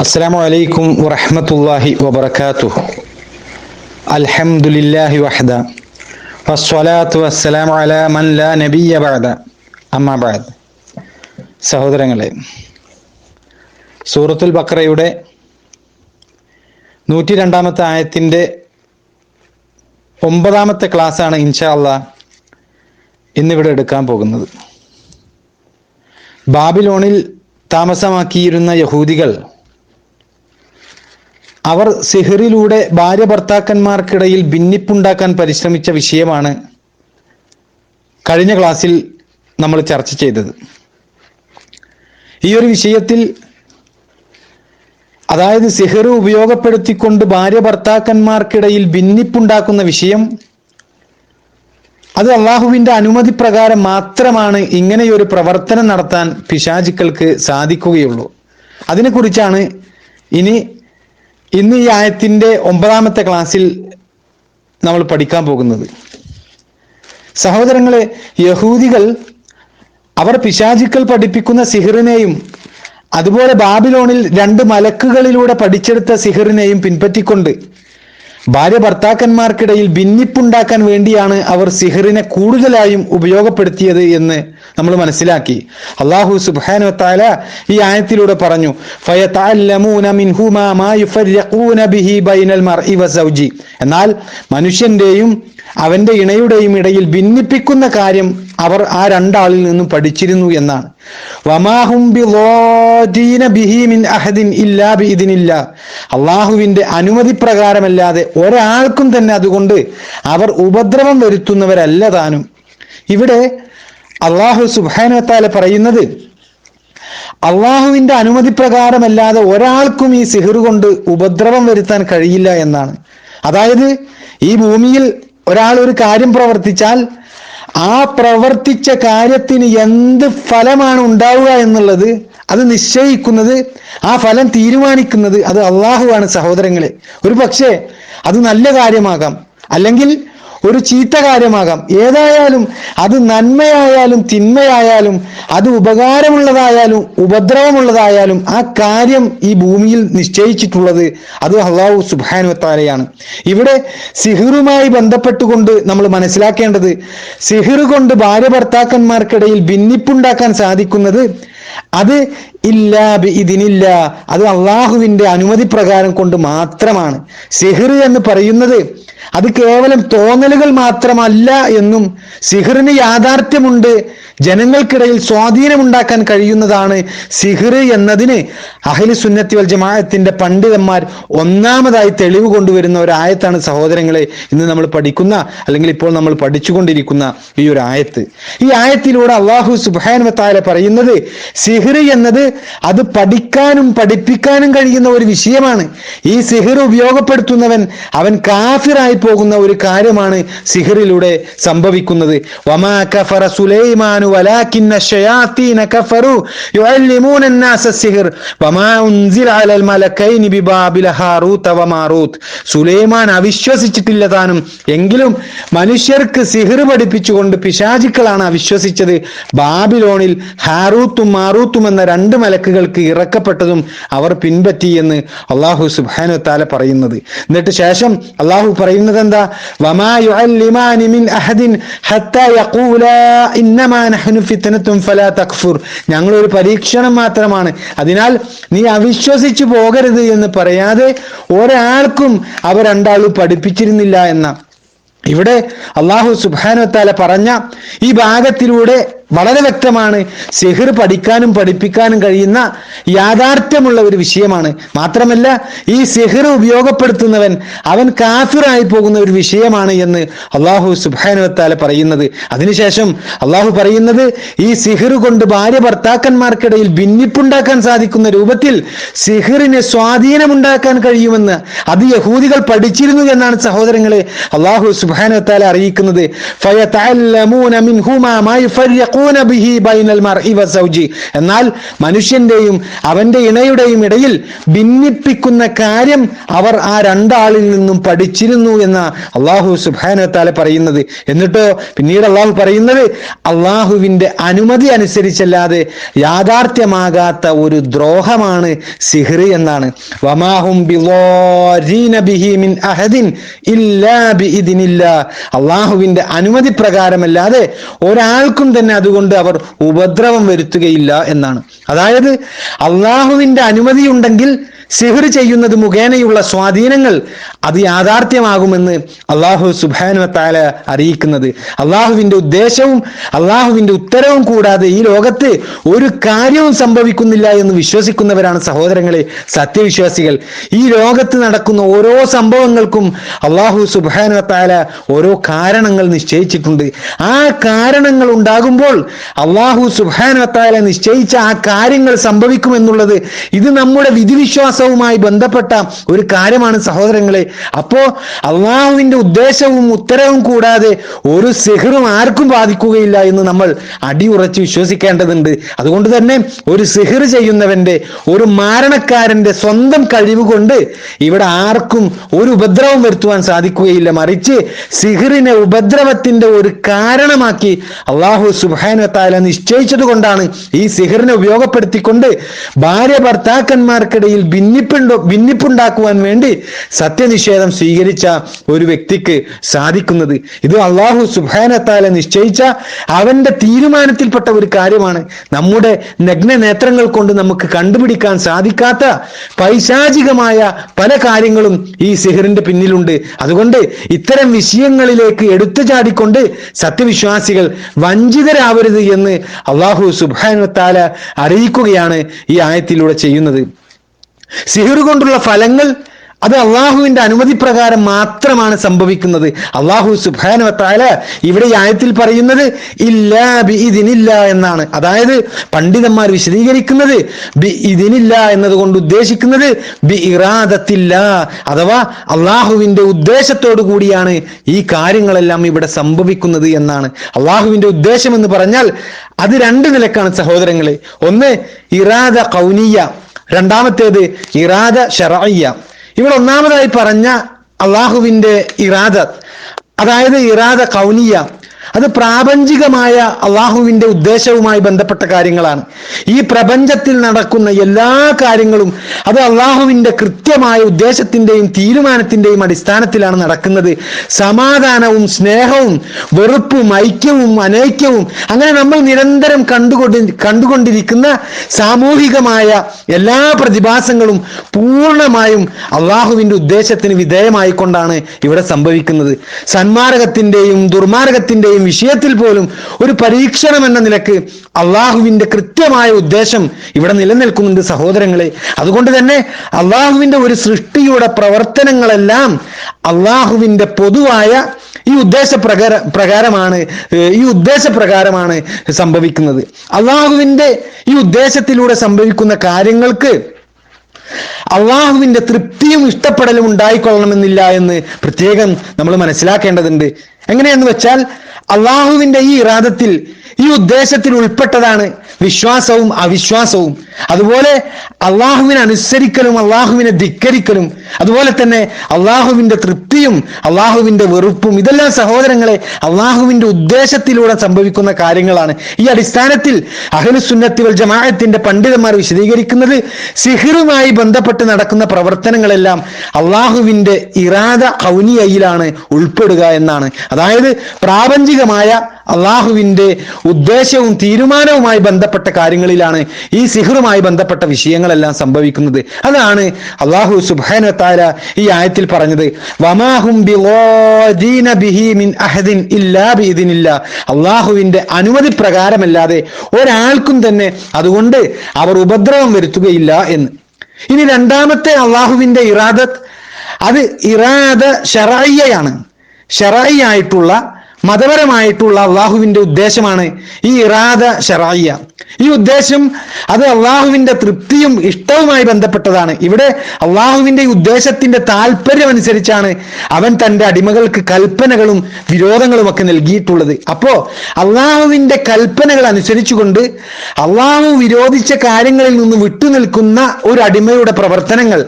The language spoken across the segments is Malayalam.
അസ്സലാമു അലൈക്കും വറഹ്മത്തുള്ളാഹി വബറകാതുഹു. അൽഹംദുലില്ലാഹി വഹദ വസ്സലാത്തു വസ്സലാമു അലാ മൻ ലാ നബിയ്യ ബഅദ. അമ്മാ ബഅദ്. സഹോദരങ്ങളെ, സൂറത്തുൽ ബഖറയുടെ 102-ാമത്തെ ആയത്തിന്റെ 9-ാമത്തെ ക്ലാസ്സാണ് ഇൻഷാ അല്ലാഹ് ഇന്നിവിടെ എടുക്കാൻ പോകുന്നത്. ബാബിലോണിൽ താമസമാക്കിയിരുന്ന യഹൂദികൾ അവർ സിഹറിലൂടെ ഭാര്യ ഭർത്താക്കന്മാർക്കിടയിൽ ഭിന്നിപ്പുണ്ടാക്കാൻ പരിശ്രമിച്ച വിഷയമാണ് കഴിഞ്ഞ ക്ലാസ്സിൽ നമ്മൾ ചർച്ച ചെയ്തത്. ഈ ഒരു വിഷയത്തിൽ, അതായത് സിഹർ ഉപയോഗപ്പെടുത്തിക്കൊണ്ട് ഭാര്യ ഭർത്താക്കന്മാർക്കിടയിൽ ഭിന്നിപ്പുണ്ടാക്കുന്ന വിഷയം, അത് അള്ളാഹുവിന്റെ അനുമതി പ്രകാരം മാത്രമാണ് ഇങ്ങനെയൊരു പ്രവർത്തനം നടത്താൻ പിശാചുക്കൾക്ക് സാധിക്കുകയുള്ളൂ. അതിനെക്കുറിച്ചാണ് ഇന്ന് ഈ ആയത്തിന്റെ 9-ാമത്തെ ക്ലാസ്സിൽ നമ്മൾ പഠിക്കാൻ പോകുന്നത്. സഹോദരങ്ങളെ, യഹൂദികൾ അവർ പിശാചുക്കൾ പഠിപ്പിക്കുന്ന സിഹറിനെയും അതുപോലെ ബാബിലോണിൽ 2 മലക്കുകളിലൂടെ പഠിച്ചെടുത്ത സിഹറിനെയും പിൻപറ്റിക്കൊണ്ട് ഭാര്യ ഭർത്താക്കന്മാർക്കിടയിൽ ഭിന്നിപ്പുണ്ടാക്കാൻ വേണ്ടിയാണ് അവർ സിഹറിനെ കൂടുതലായും ഉപയോഗപ്പെടുത്തിയത് എന്ന് നമ്മൾ മനസ്സിലാക്കി. അല്ലാഹു സുബ്ഹാനഹു വ തആല ഈ ആയത്തിലൂടെ പറഞ്ഞു, ഫയതഅല്ലമൂന മിൻഹുമാ മാ യുഫർരിഖൂന ബിഹി ബൈനൽ മർഇ വസൗജി. എന്നാൽ മനുഷ്യന്റെയും അവന്റെ ഇണയുടെയും ഇടയിൽ ഭിന്നിപ്പിക്കുന്ന കാര്യം അവർ ആ 2 ആളിൽ നിന്നും പഠിച്ചിരുന്നു എന്നാണ്. വമാഹും ബിളാദീന ബിഹി മിൻ അഹദിൻ ഇല്ലാ ബിഇദ്നില്ലാ. അല്ലാഹുവിന്റെ അനുമതി പ്രകാരമല്ലാതെ ഒരാൾക്കും തന്നെ അതുകൊണ്ട് അവർ ഉപദ്രവം വരുത്തുന്നവരല്ല താനും. ഇവിടെ അല്ലാഹു സുബ്ഹാനഹു വ തആല പറയുന്നത്, അള്ളാഹുവിന്റെ അനുമതി പ്രകാരമല്ലാതെ ഒരാൾക്കും ഈ സിഹർ കൊണ്ട് ഉപദ്രവം വരുത്താൻ കഴിയില്ല എന്നാണ്. അതായത്, ഈ ഭൂമിയിൽ ഒരാൾ ഒരു കാര്യം പ്രവർത്തിച്ചാൽ ആ പ്രവർത്തിച്ച കാര്യത്തിന് എന്ത് ഫലമാണ് ഉണ്ടാവുക എന്നുള്ളത് അത് നിശ്ചയിക്കുന്നത്, ആ ഫലം തീരുമാനിക്കുന്നത് അത് അള്ളാഹുവാണ് സഹോദരങ്ങളെ. ഒരു പക്ഷേ അത് നല്ല കാര്യമാകാം, അല്ലെങ്കിൽ ഒരു ചീത്ത കാര്യമാകാം. ഏതായാലും അത് നന്മയായാലും തിന്മയായാലും, അത് ഉപകാരമുള്ളതായാലും ഉപദ്രവമുള്ളതായാലും, ആ കാര്യം ഈ ഭൂമിയിൽ നിശ്ചയിച്ചിട്ടുള്ളത് അത് അല്ലാഹു സുബ്ഹാനഹു വ തആലയാണ്. ഇവിടെ സിഹറുമായി ബന്ധപ്പെട്ടുകൊണ്ട് നമ്മൾ മനസ്സിലാക്കേണ്ടത്, സിഹർ കൊണ്ട് ഭാര്യ ഭർത്താക്കന്മാർക്കിടയിൽ ഭിന്നിപ്പുണ്ടാക്കാൻ സാധിക്കുന്നത് അത് ഇല്ലാ ബിഇദ്നില്ല, അത് അള്ളാഹുവിന്റെ അനുമതി പ്രകാരം കൊണ്ട് മാത്രമാണ്. സിഹർ എന്ന് പറയുന്നത് അത് കേവലം തോന്നലുകൾ മാത്രമല്ല എന്നും, സിഹറിന് യാഥാർത്ഥ്യമുണ്ട്, ജനങ്ങൾക്കിടയിൽ സ്വാധീനമുണ്ടാക്കാൻ കഴിയുന്നതാണ് സിഹർ എന്നതിന് അഹ്ലു സുന്നത്തി വൽ ജമാഅത്തിന്റെ പണ്ഡിതന്മാർ ഒന്നാമതായി തെളിവ് കൊണ്ടുവരുന്ന ഒരു ആയത്താണ് സഹോദരങ്ങളെ ഇന്ന് നമ്മൾ പഠിക്കുന്ന, അല്ലെങ്കിൽ ഇപ്പോൾ നമ്മൾ പഠിച്ചുകൊണ്ടിരിക്കുന്ന ഈ ഒരു ആയത്ത്. ഈ ആയത്തിലൂടെ അല്ലാഹു സുബ്ഹാനഹു വ തആല പറയുന്നത്, സിഹർ എന്നത് അത് പഠിക്കാനും പഠിപ്പിക്കാനും കഴിയുന്ന ഒരു വിഷയമാണ്. ഈ സിഹർ ഉപയോഗപ്പെടുത്തുന്നവൻ അവൻ കാഫിറായി പോകുന്ന ഒരു കാര്യമാണ് സിഹറിലൂടെ സംഭവിക്കുന്നത്. വമാ കഫറ സുലൈമാനു വലാകിന്ന ശയാതീന കഫറു യുഅല്ലിമൂന അന്നാസ സിഹർ വമാ ഉൻസില അലൽ മലക്കൈനി ബിബാബില ഹാറൂത വമാറൂത്. സുലൈമാൻ അവിശ്വസിച്ചിട്ടില്ല താനും, എങ്കിലും മനുഷ്യർക്ക് സിഹർ പഠിപ്പിച്ചുകൊണ്ട് പിശാചുക്കളാണ് അവിശ്വസിച്ചത്. ബാബിലോണിൽ ഹാറൂത്തും മാറൂത്തും എന്ന 2 മലക്കുകൾക്ക് ഇറക്കപ്പെട്ടതും അവർ പിൻപറ്റി എന്ന് അല്ലാഹു സുബ്ഹാനഹു വ തആല പറയുന്നത്. എന്നിട്ട് ശേഷം അല്ലാഹു പറയുന്നത് എന്താ? വമാ യുഅല്ലിമാനി മിൻ അഹദിൻ ഹത്താ യഖൂലാ ഇന്നമാ നഹ്നു ഫിത്നത്തുൻ ഫലാ തക്ഫുർ. ഞങ്ങളൊരു പരീക്ഷണം മാത്രമാണ്, അതിനാൽ നീ അവിശ്വസിച്ചു പോകരുത് എന്ന് പറയാതെ ഒരാൾക്കും അവർ 2 ആളും പഠിപ്പിച്ചിരുന്നില്ല എന്ന ഇവിടെ അല്ലാഹു സുബ്ഹാനഹു വ തആല പറഞ്ഞ ഈ ഭാഗത്തിലൂടെ വളരെ വ്യക്തമാണ്, സിഹർ പഠിക്കാനും പഠിപ്പിക്കാനും കഴിയുന്ന യാഥാർത്ഥ്യമുള്ള ഒരു വിഷയമാണ്. മാത്രമല്ല, ഈ സിഹർ ഉപയോഗപ്പെടുത്തുന്നവൻ അവൻ കാഫിറായി പോകുന്ന ഒരു വിഷയമാണ് എന്ന് അല്ലാഹു സുബ്ഹാനഹു വ തആല പറയുന്നത്. അതിനുശേഷം അല്ലാഹു പറയുന്നത്, ഈ സിഹർ കൊണ്ട് ഭാര്യ ഭർത്താക്കന്മാർക്കിടയിൽ ഭിന്നിപ്പുണ്ടാക്കാൻ സാധിക്കുന്ന രൂപത്തിൽ സിഹറിന് സ്വാധീനമുണ്ടാക്കാൻ കഴിയുമെന്ന് അത് യഹൂദികൾ പഠിച്ചിരുന്നു എന്നാണ് സഹോദരങ്ങളെ അല്ലാഹു സുബ്ഹാനഹു വ തആല അറിയിക്കുന്നത്. ഫയതഅല്ലമൂന മിൻഹുമാ മാ യുഫർരിഖൂന യുഫർരിഖൂന ബിഹി ബൈനൽ മർഇ വസൗജി, എന്നാൽ മനുഷ്യന്റെയും അവന്റെ ഇണയുടെയും ഇടയിൽ ഭിന്നിപ്പിക്കുന്ന കാര്യം അവർ ആ രണ്ടാളിൽ നിന്നും പഠിച്ചിരുന്നു എന്ന അള്ളാഹു സുബ്ഹാനഹു വ തആല പറയുന്നത്. എന്നിട്ടോ പിന്നീട് അള്ളാഹു പറയുന്നത് അള്ളാഹുവിന്റെ അനുമതി അനുസരിച്ചല്ലാതെ യാഥാർത്ഥ്യമാകാത്ത ഒരു ദ്രോഹമാണ് സിഹ്ർ എന്നാണ്. വമാഹും ബിളാരീന ബിഹി മിൻ അഹദിൻ ഇല്ലാ ബിഇദ്നില്ലാ, അള്ളാഹുവിന്റെ അനുമതി പ്രകാരമല്ലാതെ ഒരാൾക്കും തന്നെ അതുകൊണ്ട് അവർ ഉപദ്രവം വരുത്തുകയില്ല എന്നാണ്. അതായത് അള്ളാഹുവിന്റെ അനുമതി ഉണ്ടെങ്കിൽ സിഹ്ർ ചെയ്യുന്നത് മുഖേനയുള്ള സ്വാധീനങ്ങൾ അത് യാഥാർത്ഥ്യമാകുമെന്ന് അള്ളാഹു സുബ്ഹാനഹു വ തആല അറിയിക്കുന്നത്. അള്ളാഹുവിന്റെ ഉദ്ദേശവും അള്ളാഹുവിന്റെ ഉത്തരവും കൂടാതെ ഈ ലോകത്ത് ഒരു കാര്യവും സംഭവിക്കുന്നില്ല എന്ന് വിശ്വസിക്കുന്നവരാണ് സഹോദരങ്ങളെ സത്യവിശ്വാസികൾ. ഈ ലോകത്ത് നടക്കുന്ന ഓരോ സംഭവങ്ങൾക്കും അള്ളാഹു സുബ്ഹാനഹു വ തആല ഓരോ കാരണങ്ങൾ നിശ്ചയിച്ചിട്ടുണ്ട്. ആ കാരണങ്ങൾ ഉണ്ടാകുമ്പോൾ അള്ളാഹു സുബ്ഹാനഹു വ തആല നിശ്ചയിച്ച ആ കാര്യങ്ങൾ സംഭവിക്കുമെന്നുള്ളത് ഇത് നമ്മുടെ വിധിവിശ്വാസവുമായി ബന്ധപ്പെട്ട ഒരു കാര്യമാണ് സഹോദരങ്ങളെ. അപ്പോ അള്ളാഹുവിന്റെ ഉദ്ദേശവും ഉത്തരവും കൂടാതെ ഒരു സിഹ്റും ആർക്കും ബാധിക്കുകയില്ല എന്ന് നമ്മൾ അടിയുറച്ച് വിശ്വസിക്കേണ്ടതുണ്ട്. അതുകൊണ്ട് തന്നെ ഒരു സിഹ്ർ ചെയ്യുന്നവന്റെ, ഒരു മാരണക്കാരന്റെ സ്വന്തം കഴിവ് കൊണ്ട് ഇവിടെ ആർക്കും ഒരു ഉപദ്രവം വരുത്തുവാൻ സാധിക്കുകയില്ല. മറിച്ച് സിഹ്റിനെ ഉപദ്രവത്തിന്റെ ഒരു കാരണമാക്കി അള്ളാഹു സുബ്ഹാനഹു വ തആല നിശ്ചയിച്ചത് കൊണ്ടാണ് ഈ സിഹ്റിനെ ഉപയോഗപ്പെടുത്തിക്കൊണ്ട് ഭാര്യ ഭർത്താക്കന്മാർക്കിടയിൽ ഭിന്നിപ്പുണ്ടാക്കുവാൻ വേണ്ടി സത്യനിഷേധം സ്വീകരിച്ച ഒരു വ്യക്തിക്ക് സാധിക്കുന്നത്. ഇത് അള്ളാഹു സുബ്ഹാനഹു വ തആല നിശ്ചയിച്ച അവന്റെ തീരുമാനത്തിൽപ്പെട്ട ഒരു കാര്യമാണ്. നമ്മുടെ നഗ്ന നേത്രങ്ങൾ കൊണ്ട് നമുക്ക് കണ്ടുപിടിക്കാൻ സാധിക്കാത്ത പൈശാചികമായ പല കാര്യങ്ങളും ഈ സിഹ്റിന്റെ പിന്നിലുണ്ട്. അതുകൊണ്ട് ഇത്തരം വിഷയങ്ങളിലേക്ക് എടുത്തു ചാടിക്കൊണ്ട് സത്യവിശ്വാസികൾ വഞ്ചിതരാവരുത് എന്ന് അള്ളാഹു സുബ്ഹാനഹു വ തആല അറിയിക്കുകയാണ് ഈ ആയത്തിലൂടെ ചെയ്യുന്നത്. സിഹ്ർ കൊണ്ടുള്ള ഫലങ്ങൾ അത് അള്ളാഹുവിന്റെ അനുമതി പ്രകാരം മാത്രമാണ് സംഭവിക്കുന്നത്. അള്ളാഹു സുബ്ഹാനഹു വ തആല ഇവിടെ ഈ ആയത്തിൽ പറയുന്നത് ഇല്ലാ ബിഇദ്നില്ലാ എന്നാണ്. അതായത് പണ്ഡിതന്മാർ വിശദീകരിക്കുന്നത് ബിഇദ്നില്ലാ എന്നതുകൊണ്ട് ഉദ്ദേശിക്കുന്നത് ബിഇറാദത്തില്ലാ, അഥവാ അള്ളാഹുവിന്റെ ഉദ്ദേശത്തോടു കൂടിയാണ് ഈ കാര്യങ്ങളെല്ലാം ഇവിടെ സംഭവിക്കുന്നത് എന്നാണ്. അള്ളാഹുവിന്റെ ഉദ്ദേശം എന്ന് പറഞ്ഞാൽ അത് രണ്ട് നിലക്കാണ് സഹോദരങ്ങളെ. ഒന്ന് ഇറാദ ഖൗനിയ, രണ്ടാമത്തേത് ഇറാദ ശർഇയ്യ. ഇവിടെ ഒന്നാമതായി പറഞ്ഞ അള്ളാഹുവിന്റെ ഇറാദ, അതായത് ഇറാദ ഖൗനിയ, അത് പ്രാപഞ്ചികമായ അള്ളാഹുവിന്റെ ഉദ്ദേശവുമായി ബന്ധപ്പെട്ട കാര്യങ്ങളാണ്. ഈ പ്രപഞ്ചത്തിൽ നടക്കുന്ന എല്ലാ കാര്യങ്ങളും അത് അള്ളാഹുവിന്റെ കൃത്യമായ ഉദ്ദേശത്തിന്റെയും തീരുമാനത്തിന്റെയും അടിസ്ഥാനത്തിലാണ് നടക്കുന്നത്. സമാധാനവും സ്നേഹവും വെറുപ്പും ഐക്യവും അനൈക്യവും അങ്ങനെ നമ്മൾ നിരന്തരം കണ്ടുകൊണ്ടിരിക്കുന്ന സാമൂഹികമായ എല്ലാ പ്രതിഭാസങ്ങളും പൂർണ്ണമായും അള്ളാഹുവിന്റെ ഉദ്ദേശത്തിന് വിധേയമായിക്കൊണ്ടാണ് ഇവിടെ സംഭവിക്കുന്നത്. സന്മാർഗത്തിന്റെയും ദുർമാർഗത്തിന്റെയും വിഷയത്തിൽ പോലും ഒരു പരീക്ഷണം എന്ന നിലക്ക് അള്ളാഹുവിന്റെ കൃത്യമായ ഉദ്ദേശം ഇവിടെ നിലനിൽക്കുന്നുണ്ട് സഹോദരങ്ങളെ. അതുകൊണ്ട് തന്നെ അള്ളാഹുവിന്റെ ഒരു സൃഷ്ടിയുടെ പ്രവർത്തനങ്ങളെല്ലാം അള്ളാഹുവിന്റെ പൊതുവായ ഈ ഉദ്ദേശപ്രകാരമാണ് സംഭവിക്കുന്നത്. അള്ളാഹുവിന്റെ ഈ ഉദ്ദേശത്തിലൂടെ സംഭവിക്കുന്ന കാര്യങ്ങൾക്ക് അള്ളാഹുവിന്റെ തൃപ്തിയും ഇഷ്ടപ്പെടലും ഉണ്ടായിക്കൊള്ളണമെന്നില്ല എന്ന് പ്രത്യേകം നമ്മൾ മനസ്സിലാക്കേണ്ടതുണ്ട്. എങ്ങനെയെന്ന് വെച്ചാൽ അള്ളാഹുവിന്റെ ഈ ഇറാദത്തിൽ, ഈ ഉദ്ദേശത്തിൽ ഉൾപ്പെട്ടതാണ് വിശ്വാസവും അവിശ്വാസവും. അതുപോലെ അള്ളാഹുവിനെ അനുസരിക്കലും അള്ളാഹുവിനെ ധിക്കരിക്കലും, അതുപോലെ തന്നെ അള്ളാഹുവിന്റെ തൃപ്തിയും അള്ളാഹുവിന്റെ വെറുപ്പും. ഇതെല്ലാം സഹോദരങ്ങളെ അള്ളാഹുവിന്റെ ഉദ്ദേശത്തിലൂടെ സംഭവിക്കുന്ന കാര്യങ്ങളാണ്. ഈ അടിസ്ഥാനത്തിൽ അഹ്ലുസുന്നത്തി വൽ ജമാഅത്തിന്റെ പണ്ഡിതന്മാർ വിശദീകരിക്കുന്നത് സിഹ്റുമായി ബന്ധപ്പെട്ട് നടക്കുന്ന പ്രവർത്തനങ്ങളെല്ലാം അള്ളാഹുവിന്റെ ഇറാദ ഖൗനിയയിലാണ് ഉൾപ്പെടുക എന്നാണ്. അതായത് പ്രാപഞ്ചികമായ അള്ളാഹുവിന്റെ ഉദ്ദേശവും തീരുമാനവുമായി ബന്ധപ്പെട്ട കാര്യങ്ങളിലാണ് ഈ സിഹ്റുമായി ബന്ധപ്പെട്ട വിഷയങ്ങളെല്ലാം സംഭവിക്കുന്നത്. അതാണ് അള്ളാഹു സുബ്ഹാനഹു വ തആല ഈ ആയത്തിൽ പറഞ്ഞത് വമാഹും ബിളാദീന ബിഹി മിൻ അഹദിൻ ഇല്ലാ ബിഇദ്നില്ലാ, അള്ളാഹുവിന്റെ അനുമതി പ്രകാരമല്ലാതെ ഒരാൾക്കും തന്നെ അതുകൊണ്ട് അവർ ഉപദ്രവം വരുത്തുകയില്ല എന്ന്. ഇനി രണ്ടാമത്തെ അള്ളാഹുവിന്റെ ഇറാദത്ത്, അത് ഇറാദ ശർഇയ്യയാണ്. ശർഇയായിട്ടുള്ള മതപരമായിട്ടുള്ള അള്ളാഹുവിന്റെ ഉദ്ദേശമാണ് ഈ ഇറാദ ശർഇയ്യ. ഈ ഉദ്ദേശം അത് അള്ളാഹുവിന്റെ തൃപ്തിയും ഇഷ്ടവുമായി ബന്ധപ്പെട്ടതാണ്. ഇവിടെ അള്ളാഹുവിന്റെ ഉദ്ദേശത്തിന്റെ താല്പര്യം അനുസരിച്ചാണ് അവൻ തന്റെ അടിമകൾക്ക് കൽപ്പനകളും വിരോധങ്ങളും ഒക്കെ നൽകിയിട്ടുള്ളത്. അപ്പോ അള്ളാഹുവിന്റെ കൽപ്പനകൾ അനുസരിച്ചുകൊണ്ട് അള്ളാഹു വിരോധിച്ച കാര്യങ്ങളിൽ നിന്ന് വിട്ടുനിൽക്കുന്ന ഒരു അടിമയുടെ പ്രവർത്തനങ്ങൾ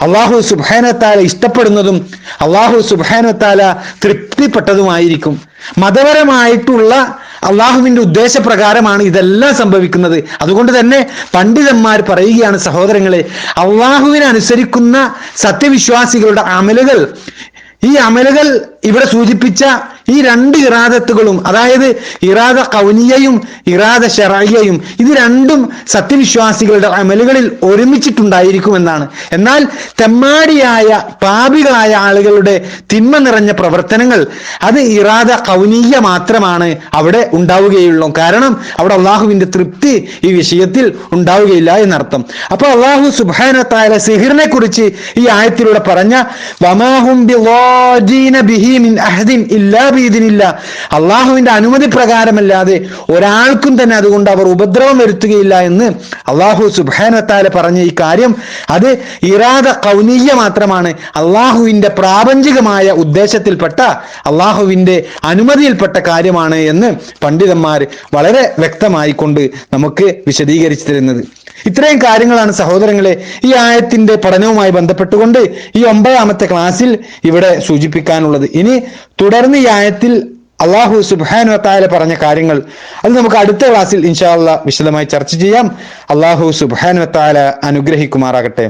അള്ളാഹു സുബ്ഹാനഹു വ തആല ഇഷ്ടപ്പെടുന്നതും അള്ളാഹു സുബ്ഹാനഹു വ തആല തൃപ്തിപ്പെട്ടതുമായിരിക്കും. മതപരമായിട്ടുള്ള അള്ളാഹുവിന്റെ ഉദ്ദേശപ്രകാരമാണ് ഇതെല്ലാം സംഭവിക്കുന്നത്. അതുകൊണ്ട് തന്നെ പണ്ഡിതന്മാർ പറയുകയാണ്, സഹോദരങ്ങളെ, അള്ളാഹുവിനെ അനുസരിക്കുന്ന സത്യവിശ്വാസികളുടെ അമലുകൾ, ഈ അമലുകൾ ഇവിടെ സൂചിപ്പിച്ച ഈ രണ്ട് ഇറാദത്തുകളും, അതായത് ഇറാദ കൗനിയയും ഇറാദ ശറഇയ്യയും, ഇത് രണ്ടും സത്യവിശ്വാസികളുടെ അമലുകളിൽ ഒരുമിച്ചിട്ടുണ്ടായിരിക്കുമെന്നാണ്. എന്നാൽ തെമ്മാടിയായ പാപികളായ ആളുകളുടെ തിന്മ നിറഞ്ഞ പ്രവർത്തനങ്ങൾ അത് ഇറാദ കൗനിയ മാത്രമാണ് അവിടെ ഉണ്ടാവുകയുള്ളൂ. കാരണം അവിടെ അള്ളാഹുവിന്റെ തൃപ്തി ഈ വിഷയത്തിൽ ഉണ്ടാവുകയില്ല എന്നർത്ഥം. അപ്പൊ അള്ളാഹു സുബ്ഹാനഹു വ തആല സിഹിറിനെ കുറിച്ച് ഈ ആയത്തിലൂടെ പറഞ്ഞ വമാഹും ബിളാദീന ബിഹി മിൻ അഹദിൻ ഇല്ലാ ബിഇദ്നില്ല, അള്ളാഹുവിന്റെ അനുമതി പ്രകാരമല്ലാതെ ഒരാൾക്കും തന്നെ അതുകൊണ്ട് അവർ ഉപദ്രവം വരുത്തുകയില്ല എന്ന് അള്ളാഹു സുബ്ഹാനഹു വ തആല പറഞ്ഞ ഈ കാര്യം അത് ഇറാദ കൗനിയ മാത്രമാണ്, അള്ളാഹുവിന്റെ പ്രാപഞ്ചികമായ ഉദ്ദേശത്തിൽപ്പെട്ട അള്ളാഹുവിന്റെ അനുമതിയിൽപ്പെട്ട കാര്യമാണ് എന്ന് പണ്ഡിതന്മാർ വളരെ വ്യക്തമായി കൊണ്ട് നമുക്ക് വിശദീകരിച്ചു തരുന്നത്. ഇത്രയും കാര്യങ്ങളാണ് സഹോദരങ്ങളെ ഈ ആയത്തിന്റെ പഠനവുമായി ബന്ധപ്പെട്ടുകൊണ്ട് ഈ 9ാമത്തെ ക്ലാസ്സിൽ ഇവിടെ സൂചിപ്പിക്കാനുള്ളത്. ഇനി തുടർന്ന് ഈ ആയത്തിൽ അള്ളാഹു സുബ്ഹാനഹു വ തആല പറഞ്ഞ കാര്യങ്ങൾ അത് നമുക്ക് അടുത്ത ക്ലാസ്സിൽ ഇൻഷാ അല്ലാഹ് വിശദമായി ചർച്ച ചെയ്യാം. അള്ളാഹു സുബ്ഹാനഹു വ തആല അനുഗ്രഹിക്കുമാറാകട്ടെ.